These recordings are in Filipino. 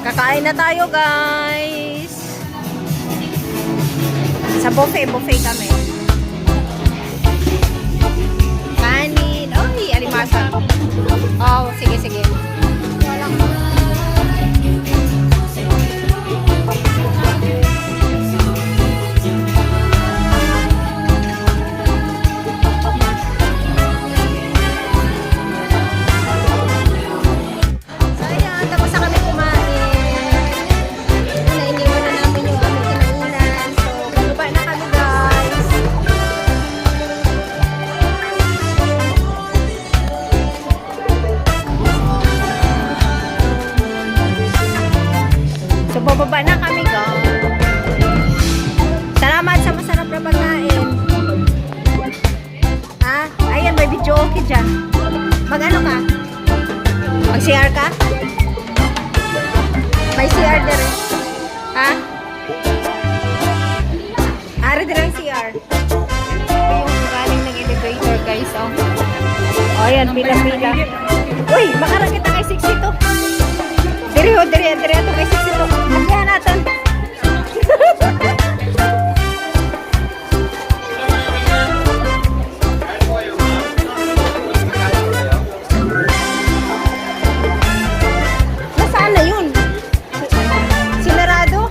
Kakain na tayo, guys. Sa buffet kami. Kanin. Ay, alimasag. Oh, sige, sige. So, bababa na kami, guys. Salamat sa masarap na pagkain. Ha? Ayan, may video okay dyan. Mag-ano ka? Mag-CR ka? May CR na rin. Ha? Ari din ang CR. Ito yung galing ng elevator, guys. Oh. Oh, ayan, pila-pila. Uy, makarang kita kay 62. Diri ato kay 62. Hagyan natin. Nasaan na yun? Sinarado?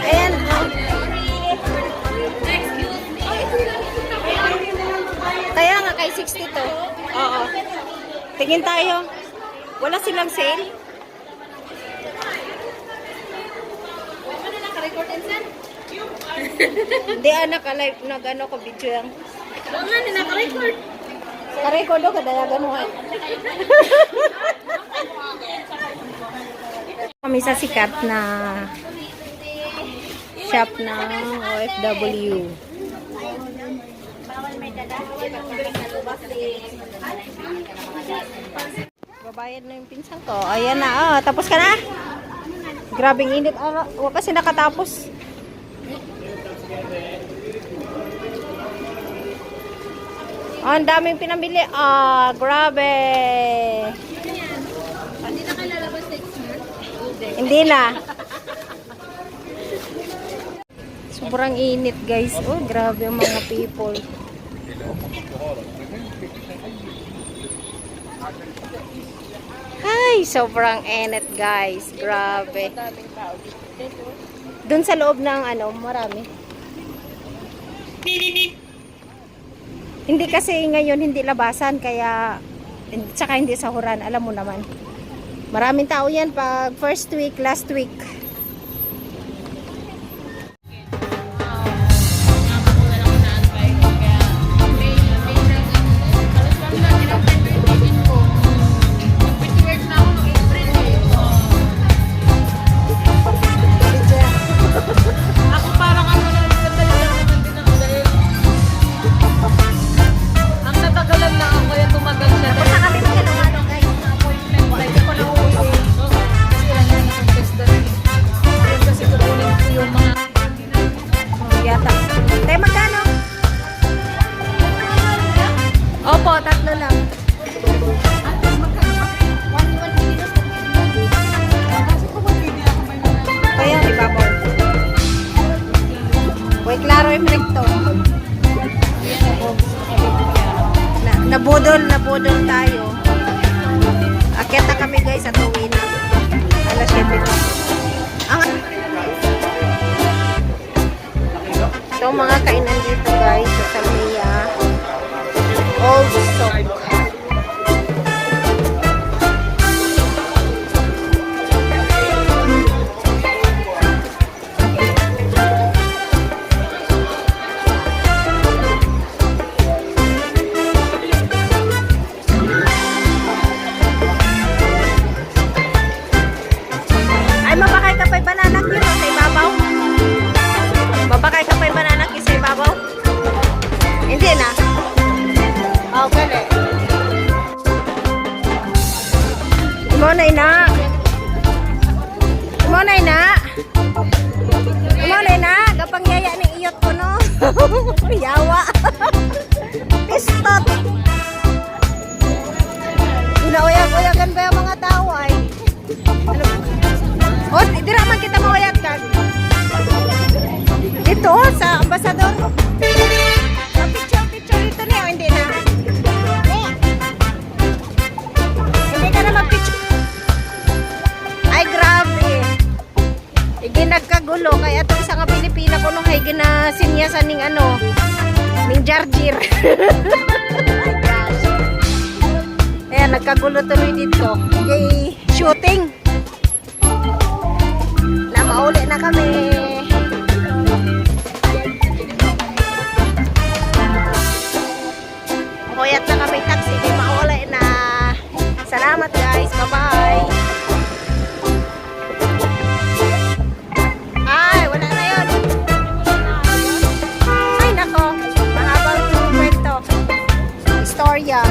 Ayan. Kaya nga kay 62. Oo. Tingin tayo. Wala silang sale. Hindi naka-live nag-ano ko video yan. Oo nga, naka-record. Ka-record ko daya ganuhan. Kami sa sikat na shop ng OFW. Babayad na yung pinsan ko. Ayan na. Oh, tapos ka na? Grabing init. Huwag kasi nakatapos. Oh, ang daming pinamili. Ah, grabe. Hindi na kayo lalabas next month? Hindi na. Sobrang init, guys. Oh, grabe ang mga people. Ay, sobrang init, guys. Grabe. Doon sa loob ng ano, marami. Hindi kasi ngayon hindi labasan, kaya tsaka hindi sahuran, alam mo naman. Maraming tao yan pag first week, last week. Opo, tatlo lang. Kaya ibabaw. Uy, klaro yung recto. Nabudol tayo. Akyat na kami, guys, at uwi na. Alas 7 na. Ito mga kainan dito, guys, sa Salmia. Old Sock. Ay, mabakay ka pa'y banana cue sa ibabaw? Mabakay ka pa'y banana cue sa ibabaw? Hindi na. Okay. Imonay na. Gapang yaya ng iyot ko, no? Yawa. Pistot. Inauyag-uyagan ba yung mga tao ay? Ano? Oh, dira man kita mauyag ka. Dito sa ambasador. Picture dito niya, hindi na. Hindi ka na mag-picture. Ay, grabe. Igi nagkagulo. Kaya itong isa nga Pilipina ko nung ay ginasinyasan ning ano, ning jarjir. Ay, gosh. Ayan, nagkagulo tuloy dito. Igi shooting. Na mauli na kami. Kuyat na kami taxi. Di mauli na. Salamat guys. Bye-bye. Ay, wala na yun. Ay, nako. Mahabang kwento. Istorya.